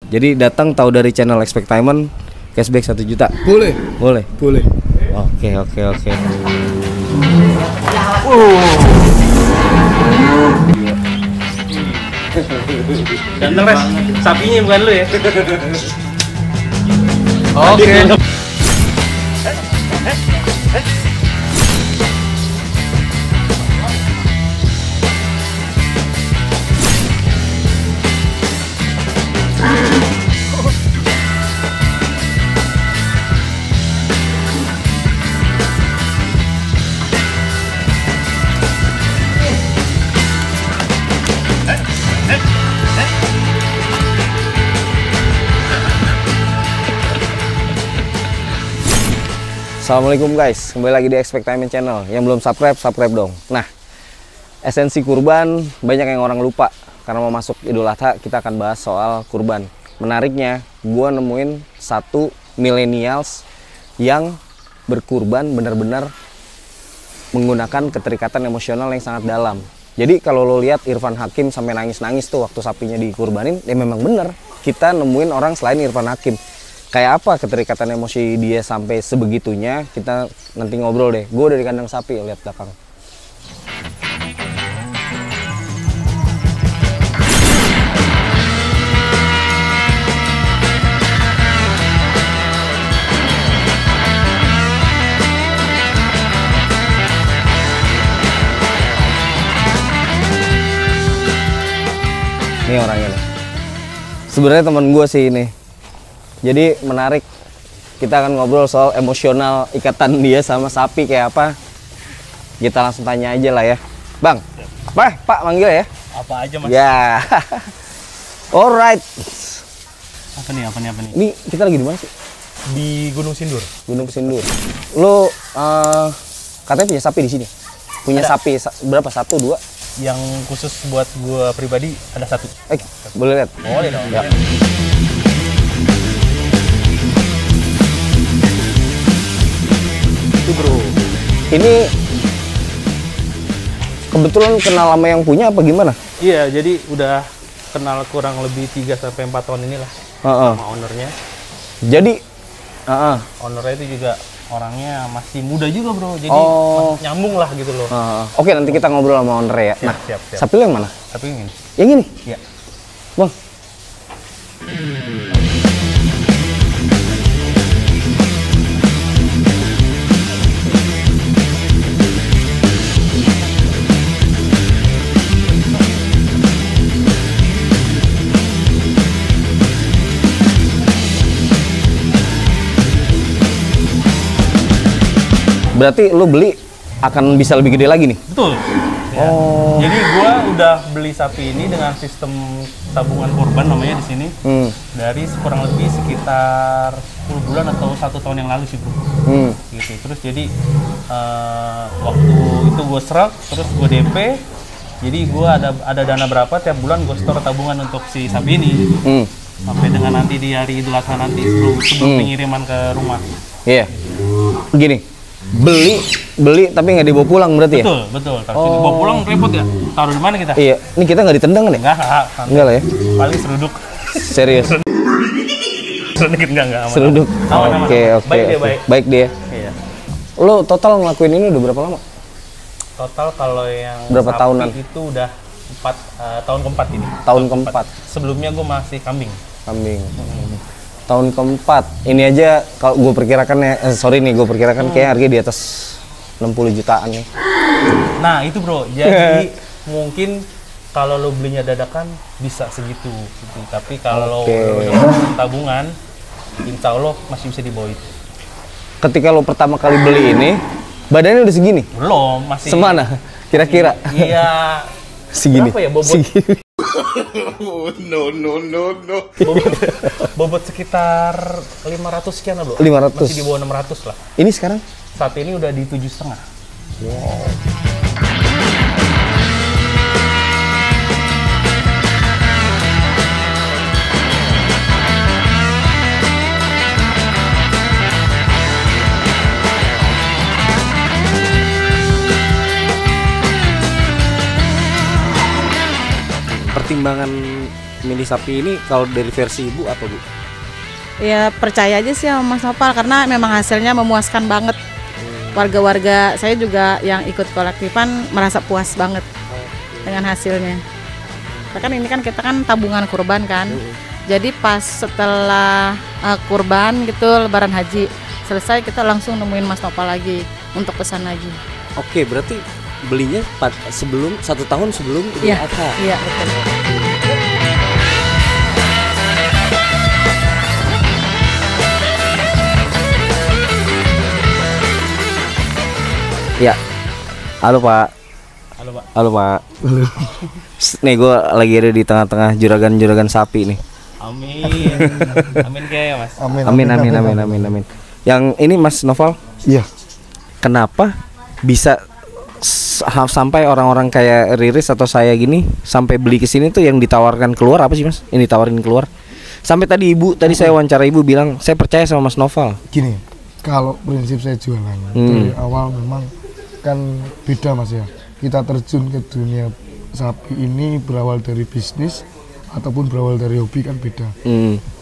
Jadi datang tahu dari channel Expectainment, cashback 1 juta. Boleh. Boleh. Boleh. Oke. Ganteng Res, sapinya bukan lu ya? Oke. Assalamualaikum guys, kembali lagi di Expectainment Channel. Yang belum subscribe, subscribe dong. Nah, esensi kurban banyak yang orang lupa. Karena mau masuk Idul Adha, kita akan bahas soal kurban. Menariknya, gue nemuin satu millennials yang berkurban benar-benar menggunakan keterikatan emosional yang sangat dalam. Jadi kalau lo lihat Irfan Hakim sampai nangis-nangis tuh waktu sapinya dikurbanin, ya memang bener. Kita nemuin orang selain Irfan Hakim. Kayak apa keterikatan emosi dia sampai sebegitunya, kita nanti ngobrol deh. Gue dari kandang sapi, lihat belakang. Ini orangnya nih. Sebenarnya teman gue sih ini. Jadi menarik, kita akan ngobrol soal emosional ikatan dia sama sapi kayak apa. Kita langsung tanya aja lah ya. Bang, Pak manggil ya? Apa aja mas? Ya. Alright. Apa nih? Ini kita lagi di mana sih? Di Gunung Sindur. Gunung Sindur. Lo katanya punya sapi di sini? Punya Ada. sapi berapa? 1, 2? Yang khusus buat gua pribadi ada 1. Boleh lihat? Boleh dong. Ya. Bro, ini kebetulan kenal sama yang punya apa gimana? Iya, jadi udah kenal kurang lebih 3-4 tahun inilah sama ownernya. Jadi, Ownernya itu juga orangnya masih muda juga bro, jadi Oh. masih nyambung lah gitu loh. Oke, nanti kita ngobrol sama owner ya. Nah, Siap. sapi lo yang mana? Tapi ini, Yang ini, ya. bang. Berarti lo beli akan bisa lebih gede lagi nih? Betul. Ya. Oh. Jadi gua udah beli sapi ini dengan sistem tabungan kurban namanya di sini. Dari kurang lebih sekitar 10 bulan atau 1 tahun yang lalu sih bro. Gitu. Terus jadi waktu itu gue serak, terus gue DP. Jadi gue ada dana berapa tiap bulan gue store tabungan untuk si sapi ini. Sampai dengan nanti di hari Idul Adha nanti sebelum pengiriman ke rumah. Iya. Begini. Beli tapi nggak dibawa pulang berarti ya? Betul. Kalau dibawa pulang repot ya. Taruh di mana kita? Iya. Ini kita nggak ditendang kan ya? Enggak Lah ya? paling seruduk. Serius? Sedikit enggak aman. Seruduk? Aman. Oke. Baik dia, baik. Baik dia. Iya. Lo total ngelakuin ini udah berapa lama? Total kalau yang Berapa sapi tahunan? itu udah tahun keempat ini. Tahun keempat. Sebelumnya gue masih kambing. Kambing. Tahun keempat. Ini aja kalau gue perkirakan ya, gue perkirakan kayak harga di atas 60 jutaan nih. Nah itu bro, jadi mungkin kalau lo belinya dadakan bisa segitu. Gitu. Tapi kalau lo udah tabungan, insya Allah masih bisa dibawa itu. Ketika lo pertama kali beli ini, badannya udah segini? Belum, masih. Semana? Kira-kira? Iya. Segini? Berapa ya bobot? Segini. No. Bobot sekitar 500 sekian lah bro. 500? Masih di bawah 600 lah. Ini sekarang? Saat ini udah di 7,5. Wow. pertimbangan milih sapi ini kalau dari versi ibu apa bu? Ya percaya aja sih sama Mas Nopal karena memang hasilnya memuaskan banget. Warga-warga saya juga yang ikut kolektifan merasa puas banget dengan hasilnya. Kan ini kan kita kan tabungan kurban kan. Jadi pas setelah kurban gitu Lebaran Haji selesai kita langsung nemuin Mas Nopal lagi untuk pesan lagi. Oke, berarti belinya sebelum 1 tahun sebelum Idul Iya, Adha. iya betul. Ya, halo Pak. Halo Pak. Halo Pak. Nih gue lagi ada di tengah-tengah juragan-juragan sapi nih. Amin. Amin kayak Mas. Amin. Yang ini Mas Noval, Iya. kenapa bisa sampai orang-orang kayak Riris atau saya gini sampai beli ke sini tuh yang ditawarkan keluar apa sih Mas? Ini ditawarin keluar. Sampai tadi saya wawancara ibu bilang saya percaya sama Mas Noval. Gini, kalau prinsip saya jualan dari awal memang kan beda Mas ya. Kita terjun ke dunia sapi ini berawal dari bisnis ataupun berawal dari hobi kan beda.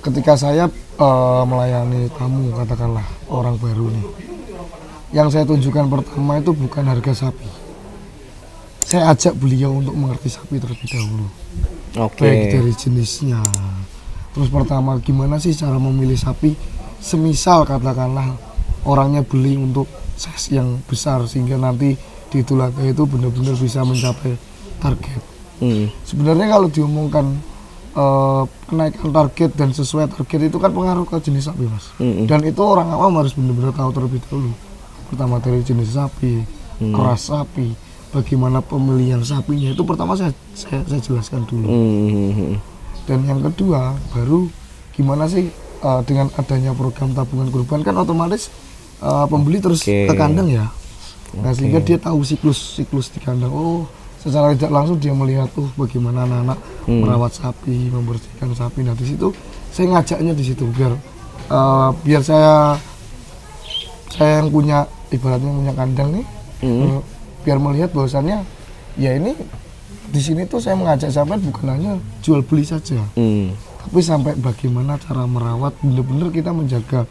Ketika saya melayani tamu katakanlah orang baru nih, yang saya tunjukkan pertama itu bukan harga sapi. Saya ajak beliau untuk mengerti sapi terlebih dahulu. Oke. Baik dari jenisnya. Terus pertama gimana sih cara memilih sapi? Semisal katakanlah orangnya beli untuk size yang besar sehingga nanti di Idul Adha itu benar-benar bisa mencapai target. Sebenarnya kalau diomongkan kenaikan target dan sesuai target itu kan pengaruh ke jenis sapi Mas. Dan itu orang awam harus benar-benar tahu terlebih dahulu. Pertama dari jenis sapi, ras sapi, bagaimana pemilihan sapinya itu pertama saya jelaskan dulu. Dan yang kedua baru gimana sih dengan adanya program tabungan kurban kan otomatis pembeli terus ke kandang ya. Nah sehingga dia tahu siklus di kandang. Oh secara tidak langsung dia melihat bagaimana anak-anak merawat sapi, membersihkan sapi. Nah di situ saya ngajaknya di situ biar saya yang punya ibaratnya punya kandang nih, biar melihat bahwasannya ya ini di sini tuh saya mengajak sampai bukan hanya jual beli saja, tapi sampai bagaimana cara merawat benar-benar kita menjaga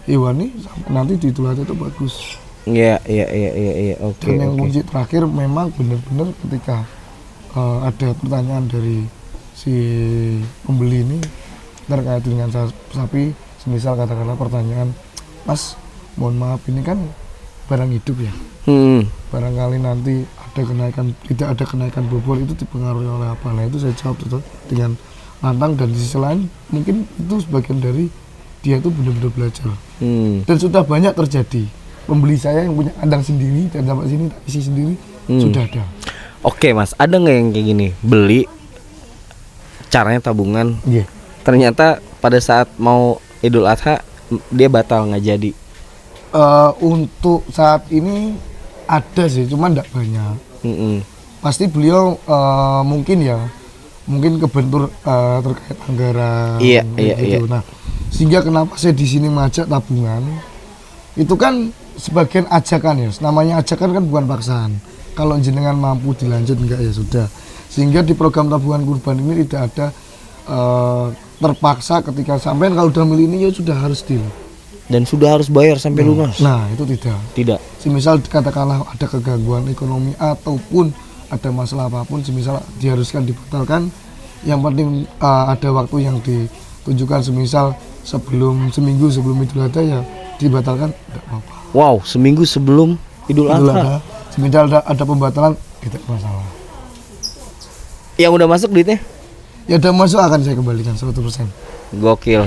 hewan nih sampai nanti di Idul Adha itu bagus. Iya, oke. Dan yang kunci terakhir memang benar-benar ketika ada pertanyaan dari si pembeli ini terkait dengan sapi, semisal katakanlah pertanyaan, Mas, mohon maaf ini kan barang hidup ya, barangkali nanti tidak ada kenaikan bobor itu dipengaruhi oleh apa? Nah itu saya jawab betul dengan lantang dan di sisi lain mungkin itu sebagian dari dia itu benar-benar belajar dan sudah banyak terjadi. Pembeli saya yang punya kandang sendiri dan sampai sini tak isi sendiri sudah ada. Oke Mas, ada nggak yang kayak gini beli caranya tabungan? Ternyata pada saat mau Idul Adha dia batal nggak jadi. Untuk saat ini ada sih, cuman tidak banyak. Pasti beliau mungkin kebentur terkait anggaran. Iya. Nah, sehingga kenapa saya di sini mengajak tabungan? Itu kan sebagian ajakan ya, namanya ajakan kan bukan paksaan. Kalau jenengan mampu dilanjut enggak ya sudah. Sehingga di program tabungan kurban ini tidak ada terpaksa ketika sampai kalau udah milih ini ya sudah harus deal. Dan sudah harus bayar sampai lunas. Nah itu tidak. Tidak. Semisal katakanlah ada kegangguan ekonomi ataupun ada masalah apapun, semisal diharuskan dibatalkan, yang penting ada waktu yang ditunjukkan, semisal seminggu sebelum Idul Adha ya dibatalkan tidak apa-apa. Wow, seminggu sebelum Idul Adha. Semisal ada pembatalan tidak masalah. Yang udah masuk duitnya? Ya udah masuk akan saya kembalikan 100%. Gokil.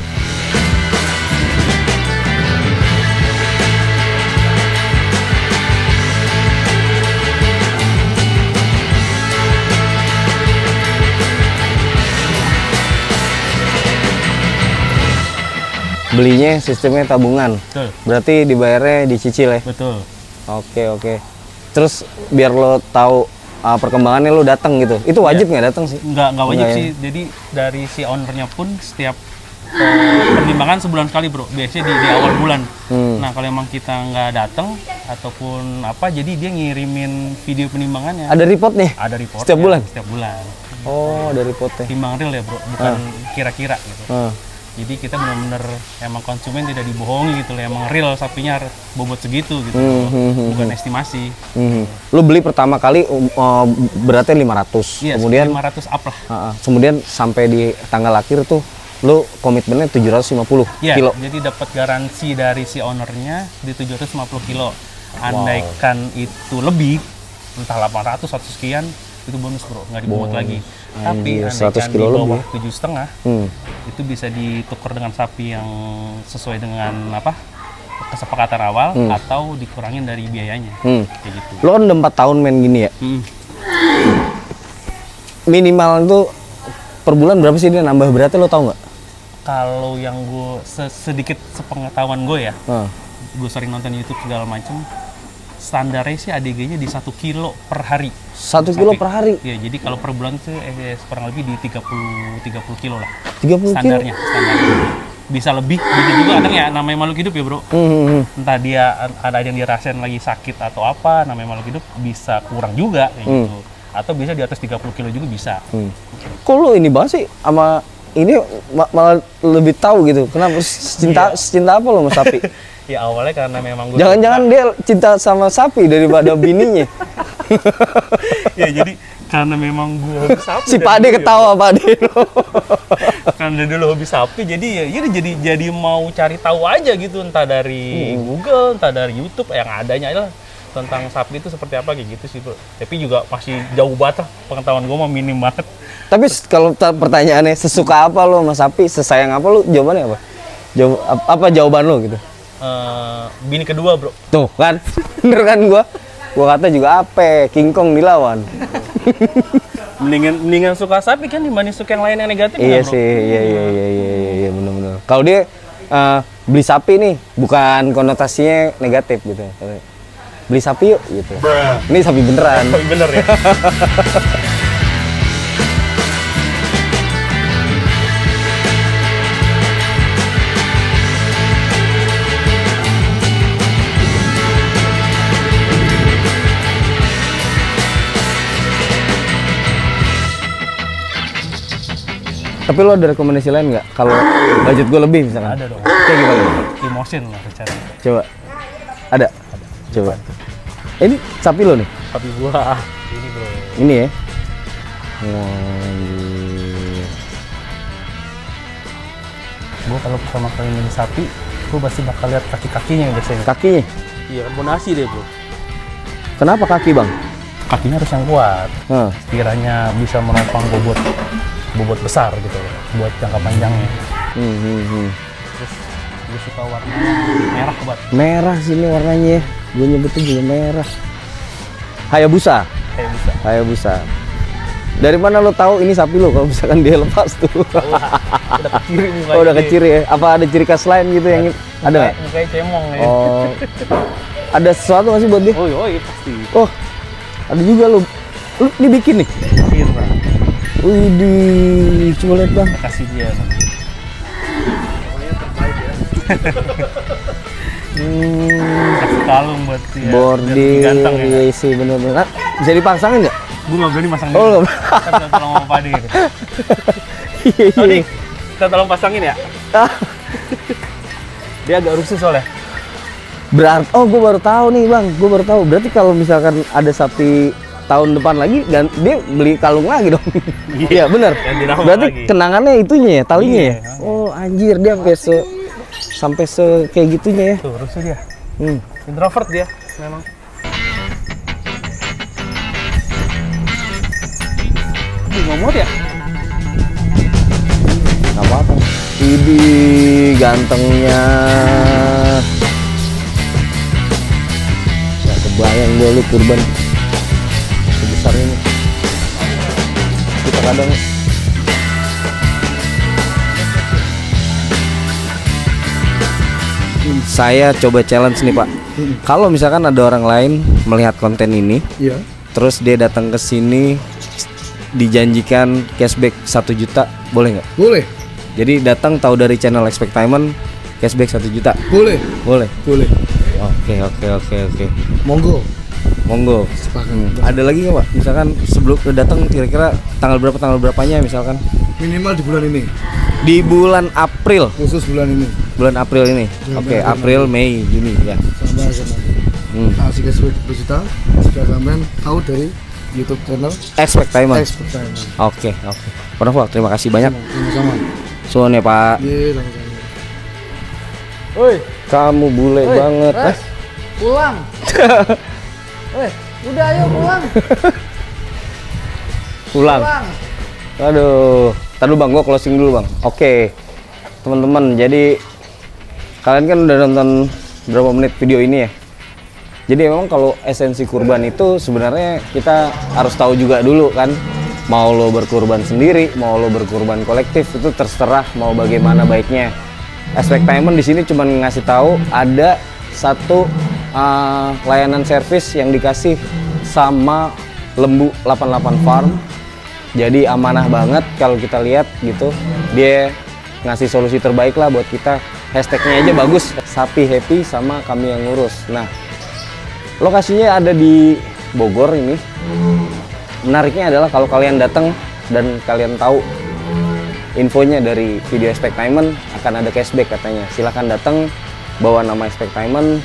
Belinya sistemnya tabungan. Betul. Berarti dibayarnya dicicil ya? Betul. Oke. Terus biar lo tahu perkembangannya lo datang gitu. Itu wajib nggak datang sih? Nggak wajib Nggak, sih. ya? Jadi dari si ownernya pun setiap pertimbangan sebulan sekali bro. Biasanya di awal bulan. Nah kalau emang kita nggak datang ataupun apa, jadi dia ngirimin video penimbangannya. Ada report nih? Ada report. Setiap bulan? Setiap bulan. Oh, dari potnya. Timbang real ya bro, bukan kira-kira gitu. Jadi kita benar-benar emang konsumen tidak dibohongi gitu loh, emang real sapinya bobot segitu gitu, bukan estimasi. Lu beli pertama kali beratnya 500, Iya, kemudian 500 up lah. kemudian sampai di tanggal akhir tuh lu komitmennya 750 Iya, kilo. jadi dapat garansi dari si ownernya di 750 kilo. Andaikan itu lebih, entah 800 atau sekian, itu bonus bro, nggak dibobot lagi. Tapi Anjir, 100 andaikan kilo di lebih bawah ya? 7,5, itu bisa ditukar dengan sapi yang sesuai dengan apa kesepakatan awal atau dikurangin dari biayanya, kayak gitu. Lu kan udah 4 tahun main gini ya. Minimal itu per bulan berapa sih dia nambah beratnya, lo tau nggak? Kalau yang gue sedikit sepengetahuan gue ya, gue sering nonton YouTube segala macem, standarnya sih ADG-nya di 1 kilo per hari. 1 kilo per hari? Iya, jadi kalau per bulan itu kurang lebih di 30 kilo lah. 30 standarnya. Bisa lebih, gitu juga kadang ya, namanya makhluk hidup ya bro. Entah dia ada yang dirasain lagi sakit atau apa, namanya makhluk hidup bisa kurang juga kayak gitu. Atau bisa di atas 30 kilo juga bisa. Kok lu ini banget sih sama ini malah lebih tahu gitu. Kenapa cinta apa lo sama sapi? Ya awalnya karena memang gue Jangan-jangan dia cinta sama sapi daripada bininya. ya jadi karena memang gue hobi sapi. Si Pak De ketawa Pak De. Karena dulu hobi sapi, jadi ya jadi mau cari tahu aja gitu, entah dari Google, entah dari YouTube, yang adanya aja lah tentang sapi itu seperti apa kayak gitu sih bro. Tapi juga masih jauh banget lah, pengetahuan gue mah minim banget. Tapi kalau pertanyaannya sesuka apa lo sama sapi, sesayang apa lo, jawabannya apa? Apa jawaban lo gitu? Bini kedua bro. Tuh kan, bener kan gua kata juga apa, King Kong dilawan. mendingan suka sapi kan dibanding suka yang lain yang negatif. Iya kan, bro? sih, iya bener-bener. Kalau dia beli sapi nih, bukan konotasinya negatif gitu. Beli sapi yuk gitu. Ini sapi beneran. Bener ya. Tapi lo ada rekomendasi lain nggak? Kalau budget gue lebih misalkan? Ada dong. Kayak gimana? Emotion lah rencana. Coba. Ada? Coba. Ini sapi lo nih? Sapi gua. Ini bro. Ini ya? Gua kalau pertama kali milih sapi, gua pasti bakal lihat kaki-kakinya biasanya. Kakinya? Iya, bonasi deh bro. Kenapa kaki bang? Kakinya harus yang kuat. Sekiranya bisa menopang bobot besar gitu loh, buat jangka panjangnya. Terus gue suka warnanya merah banget. Merah sini warnanya ya. Gue nyebutnya juga merah. Hayabusa. Hayabusa. Dari mana lo tahu ini sapi lo kalau misalkan dia lepas tuh? Udah keciri mukanya. Oh, udah keciri ya. Apa ada ciri khas lain gitu yang ada nggak? Mukanya cemong ya. Oh. Ada sesuatu nggak sih buat dia? Oh iya pasti. Oh. Ada juga lo. Lo dibikin nih. Kira. Widih, coba lihat bang. Kasih dia. Kasih kalung buat dia. Bordil, Ganteng ya. iya sih bener-bener. Bisa dipasangin nggak? Gue nggak berani pasang Oh, dia. nggak. Kita tolong sama Padi gitu. Iya. Tony, kita tolong pasangin ya. Dia agak rusuh soalnya. Berarti, oh gue baru tahu nih bang, gue baru tahu. Berarti kalau misalkan ada sapi tahun depan lagi, dan dia beli kalung lagi dong. Iya bener. Berarti lagi. Kenangannya itunya ya, talinya ya. Oh anjir, dia sampai kayak gitunya ya. Tuh rusuh dia. Introvert dia, memang. Nggak muat ya? Nggak apa-apa. Ini gantengnya. Nggak kebayang gue lu kurban sebesar ini. Kita kadang saya coba challenge nih Pak. Kalau misalkan ada orang lain melihat konten ini, terus dia datang ke sini dijanjikan cashback 1 juta, boleh nggak? Boleh. Jadi datang tahu dari channel Expectainment cashback 1 juta. Boleh. Boleh. Boleh. Oke. Monggo. Monggo. Ada lagi nggak Pak? Misalkan sebelum datang kira-kira tanggal berapanya misalkan? Minimal di bulan ini, Di bulan April. khusus bulan ini. Bulan April ini. Oke, April, Mei, Juni ya. Sampai akhir nanti. Asik Expect Digital sudah sampean tahu dari YouTube channel Expectainment. Expectainment. Oke. Wonderful. Terima kasih banyak. Sama-sama. Suun ya Pak. Iya, sama-sama. Woi, Kamu bule banget. pulang. Woi, udah ayo pulang. Pulang. Aduh. Tadi Bang, gua closing dulu Bang. Oke. Teman-teman, jadi kalian kan udah nonton berapa menit video ini ya? Jadi memang kalau esensi kurban itu sebenarnya kita harus tahu juga dulu kan. Mau lo berkurban sendiri, mau lo berkurban kolektif, itu terserah mau bagaimana baiknya. Expectainment di sini cuma ngasih tahu ada satu layanan servis yang dikasih sama Lembu 88 Farm. Jadi amanah banget kalau kita lihat gitu. Dia ngasih solusi terbaik lah buat kita. Hashtagnya aja bagus, sapi happy sama kami yang ngurus. Nah, lokasinya ada di Bogor ini. Menariknya adalah kalau kalian datang dan kalian tahu infonya dari video Expectainment akan ada cashback katanya. Silahkan datang, bawa nama Expectainment.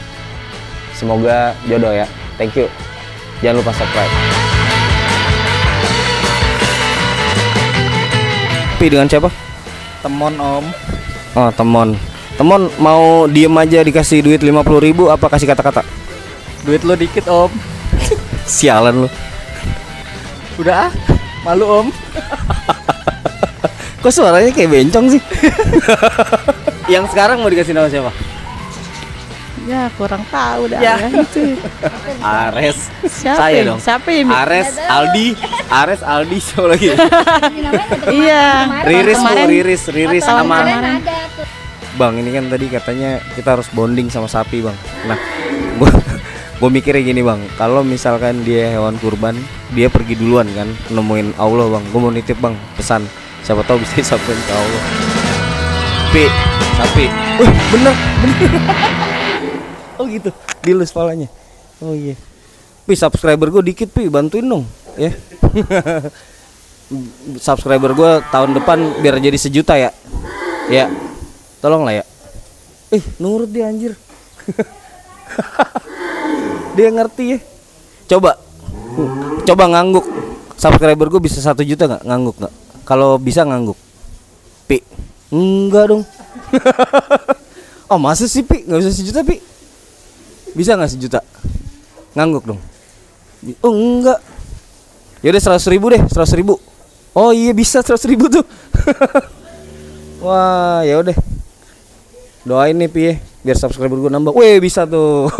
Semoga jodoh ya. Thank you. Jangan lupa subscribe. Pi dengan siapa? Temon Om. Oh, Temon. Temon mau diem aja dikasih duit 50.000 apa kasih kata-kata? Duit lo dikit Om. Sialan lu. Udah ah, malu Om. Kok suaranya kayak bencong sih? Yang sekarang mau dikasih nama siapa? Ya kurang tahu dah Ya. ya. Itu. Ares. Siapa? Saya dong. Siapa ini? Ares, Aldi, siapa lagi? Iya. Riris Bu, Kemarin- Riris tahun sama kemarin. Bang, ini kan tadi katanya kita harus bonding sama sapi, Bang. Nah, gue mikirnya gini, Bang. Kalau misalkan dia hewan kurban, dia pergi duluan kan, nemuin Allah, Bang. Gue mau nitip, Bang, pesan. Siapa tahu bisa disampaikan ke Allah. Sapi. Bener. Oh gitu, dilus palanya. Oh iya. Pi, subscriber gue dikit, Pi, bantuin dong, ya. Subscriber gue tahun depan biar jadi 1 juta ya. Ya. Tolong lah ya. Nurut dia anjir. Dia ngerti ya. Coba ngangguk. Subscriber gue bisa 1 juta nggak? Ngangguk nggak? Kalau bisa ngangguk. Pi. Enggak dong. Oh masa sih Pi? Nggak bisa 1 juta Pi? Bisa nggak 1 juta? Ngangguk dong. Oh enggak. Yaudah 100.000 deh, 100.000. Oh iya bisa 100.000 tuh. Wah ya udah. Doain nih Pi, biar subscriber gue nambah. Weh bisa tuh.